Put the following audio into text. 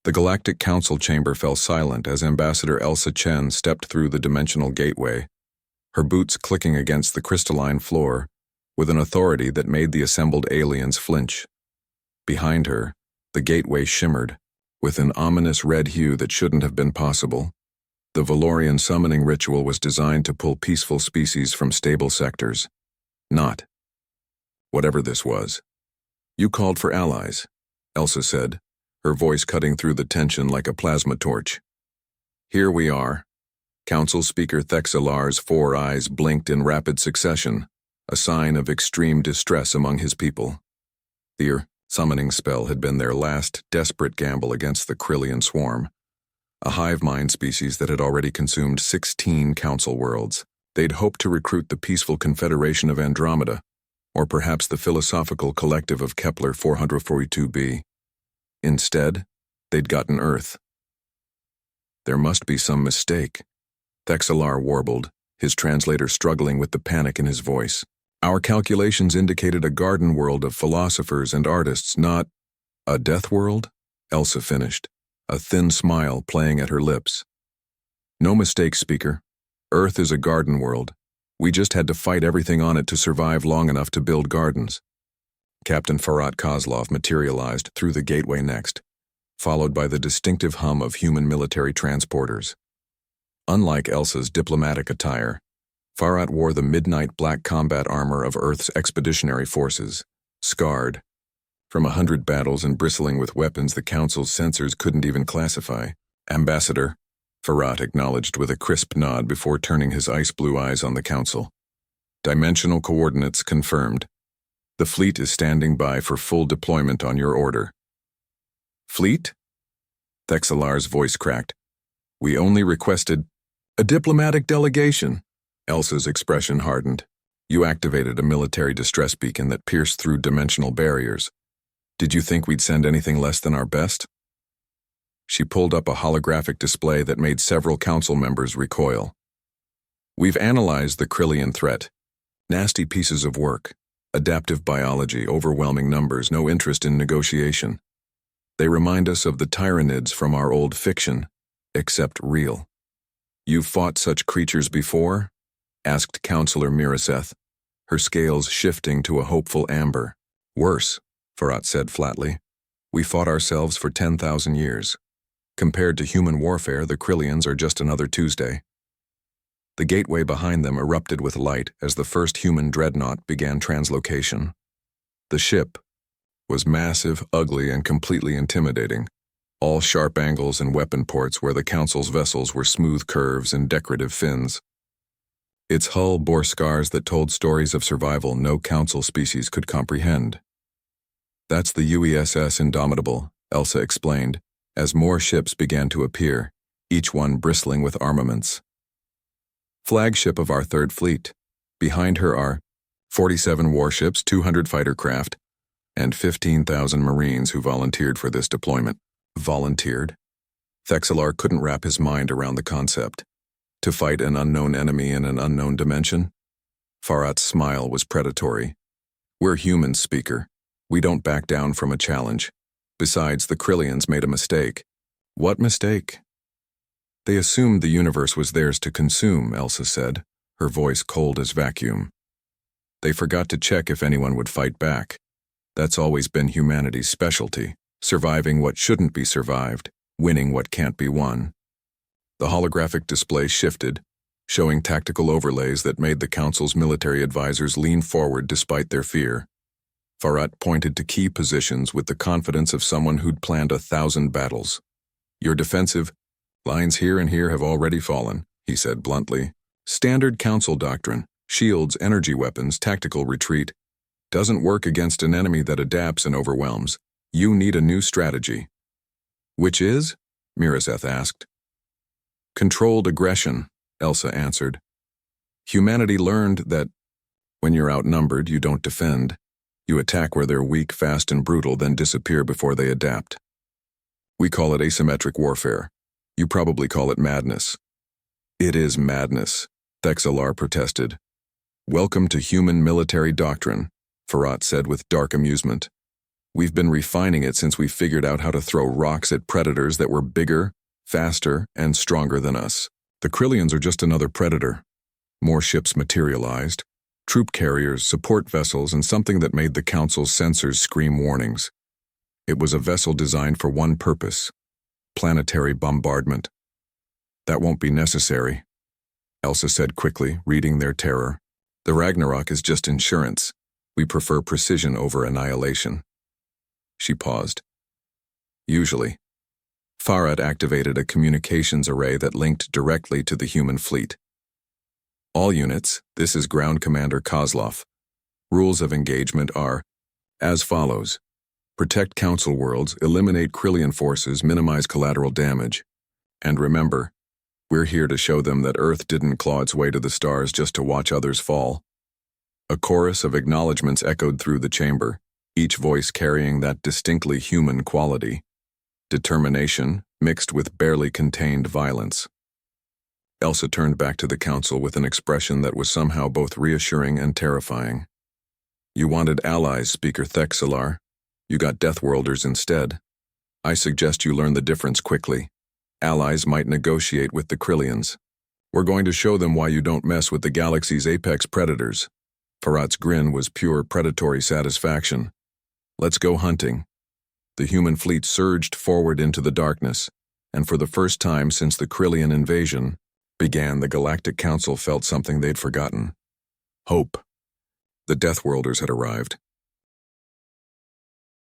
The Galactic Council chamber fell silent as Ambassador Elsa Chen stepped through the dimensional gateway, her boots clicking against the crystalline floor, with an authority that made the assembled aliens flinch. Behind her, the gateway shimmered, with an ominous red hue that shouldn't have been possible. The Valorian summoning ritual was designed to pull peaceful species from stable sectors. Not. Whatever this was. You called for allies, Elsa said, her voice cutting through the tension like a plasma torch. Here we are. Council Speaker Thexelar's 4 eyes blinked in rapid succession, a sign of extreme distress among his people. The summoning spell had been their last desperate gamble against the Krillian swarm, a hive mind species that had already consumed 16 council worlds. They'd hoped to recruit the peaceful Confederation of Andromeda, or perhaps the philosophical collective of Kepler 442b. Instead, they'd gotten Earth. There must be some mistake, Thexelar warbled, his translator struggling with the panic in his voice. Our calculations indicated a garden world of philosophers and artists, not a death world, Elsa finished, a thin smile playing at her lips. No mistake, Speaker. Earth is a garden world. We just had to fight everything on it to survive long enough to build gardens. Captain Farhat Kozlov materialized through the gateway next, followed by the distinctive hum of human military transporters. Unlike Elsa's diplomatic attire, Farhat wore the midnight black combat armor of Earth's expeditionary forces, scarred from 100 battles and bristling with weapons the Council's sensors couldn't even classify. Ambassador, Farhat acknowledged with a crisp nod before turning his ice-blue eyes on the Council. Dimensional coordinates confirmed. The fleet is standing by for full deployment on your order. Fleet? Thexelar's voice cracked. We only requested a diplomatic delegation. Elsa's expression hardened. You activated a military distress beacon that pierced through dimensional barriers. Did you think we'd send anything less than our best? She pulled up a holographic display that made several council members recoil. We've analyzed the Krillian threat. Nasty pieces of work. Adaptive biology, overwhelming numbers, no interest in negotiation. They remind us of the tyrannids from our old fiction, except real. You've fought such creatures before? Asked Counselor Miraseth, her scales shifting to a hopeful amber. Worse, Farhat said flatly. We fought ourselves for 10,000 years. Compared to human warfare, the Krillians are just another Tuesday. The gateway behind them erupted with light as the first human dreadnought began translocation. The ship was massive, ugly, and completely intimidating, all sharp angles and weapon ports where the Council's vessels were smooth curves and decorative fins. Its hull bore scars that told stories of survival no Council species could comprehend. That's the UESS Indomitable, Elsa explained, as more ships began to appear, each one bristling with armaments. Flagship of our third fleet. Behind her are 47 warships, 200 fighter craft, and 15,000 Marines who volunteered for this deployment. Volunteered? Thexelar couldn't wrap his mind around the concept. To fight an unknown enemy in an unknown dimension? Farhat's smile was predatory. We're humans, Speaker. We don't back down from a challenge. Besides, the Krillians made a mistake. What mistake? They assumed the universe was theirs to consume, Elsa said, her voice cold as vacuum. They forgot to check if anyone would fight back. That's always been humanity's specialty, surviving what shouldn't be survived, winning what can't be won. The holographic display shifted, showing tactical overlays that made the Council's military advisors lean forward despite their fear. Farhat pointed to key positions with the confidence of someone who'd planned 1,000 battles. Your defensive lines here and here have already fallen, he said bluntly. Standard Council doctrine, shields, energy weapons, tactical retreat, doesn't work against an enemy that adapts and overwhelms. You need a new strategy. Which is? Miraseth asked. Controlled aggression, Elsa answered. Humanity learned that when you're outnumbered, you don't defend. You attack where they're weak, fast, and brutal, then disappear before they adapt. We call it asymmetric warfare. You probably call it madness. It is madness, Thexelar protested. Welcome to human military doctrine, Farhat said with dark amusement. We've been refining it since we figured out how to throw rocks at predators that were bigger, faster, and stronger than us. The Krillians are just another predator. More ships materialized, troop carriers, support vessels, and something that made the Council's sensors scream warnings. It was a vessel designed for one purpose: planetary bombardment. That won't be necessary, Elsa said quickly, reading their terror. The Ragnarok is just insurance. We prefer precision over annihilation. She paused. Usually. Farad activated a communications array that linked directly to the human fleet. All units, this is Ground Commander Kozlov. Rules of engagement are as follows. Protect Council worlds, eliminate Krillian forces, minimize collateral damage. And remember, we're here to show them that Earth didn't claw its way to the stars just to watch others fall. A chorus of acknowledgments echoed through the chamber, each voice carrying that distinctly human quality: determination mixed with barely contained violence. Elsa turned back to the Council with an expression that was somehow both reassuring and terrifying. You wanted allies, Speaker Thexelar. You got Deathworlders instead. I suggest you learn the difference quickly. Allies might negotiate with the Krillians. We're going to show them why you don't mess with the galaxy's apex predators. Farad's grin was pure predatory satisfaction. Let's go hunting. The human fleet surged forward into the darkness, and for the first time since the Krillian invasion began, the Galactic Council felt something they'd forgotten: hope. The Deathworlders had arrived.